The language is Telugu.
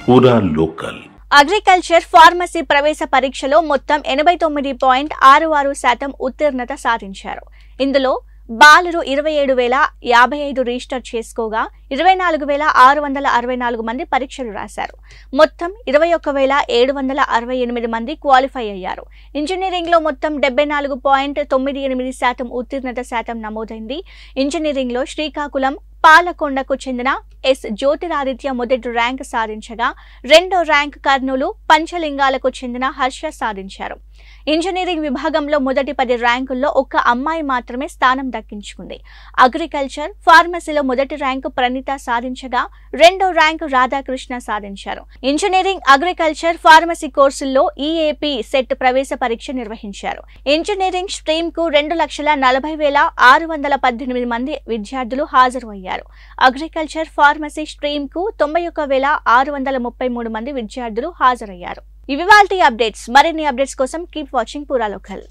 పూరా లోకల్. అగ్రికల్చర్ ఫార్మసీ ప్రవేశ పరీక్షలో మొత్తం 89.66% ఉత్తీర్ణత సాధించారు. ఇందులో బాలురు 27,055 రిజిస్టర్ చేసుకోగా 24,664 మంది పరీక్షలు రాశారు. మొత్తం 21,768 మంది క్వాలిఫై అయ్యారు. ఇంజనీరింగ్ లో మొత్తం 74.98% ఉత్తీర్ణత శాతం నమోదైంది. ఇంజనీరింగ్ లో శ్రీకాకుళం పాలకొండకు చెందిన ఎస్ జ్యోతిరాదిత్య మొదటి ర్యాంక్ సాధించగా రెండో ర్యాంక్ కర్నూలు పంచలింగాలకు చెందిన హర్ష సాధించారు. ఇంజనీరింగ్ విభాగంలో మొదటి 10 ర్యాంకుల్లో ఒక్క అమ్మాయి మాత్రమే స్థానం దక్కించుకుంది. అగ్రికల్చర్ ఫార్మసీలో మొదటి ర్యాంకు ప్రణీత సాధించగా రెండో ర్యాంకు రాధాకృష్ణ సాధించారు. ఇంజనీరింగ్ అగ్రికల్చర్ ఫార్మసీ కోర్సుల్లో ఈఏపీ సెట్ ప్రవేశ పరీక్ష నిర్వహించారు. ఇంజనీరింగ్ స్ట్రీమ్ కు 2,40,618 మంది విద్యార్థులు హాజరు అయ్యారు. అగ్రికల్చర్ ఫార్మసీ స్ట్రీమ్ కు 91,633 మంది విద్యార్థులు హాజరయ్యారు. ఇవి వాల్టి అప్డేట్స్. మరిన్ని అప్డేట్స్ కోసం కీప్ వాచింగ్ పూరా లోకల్.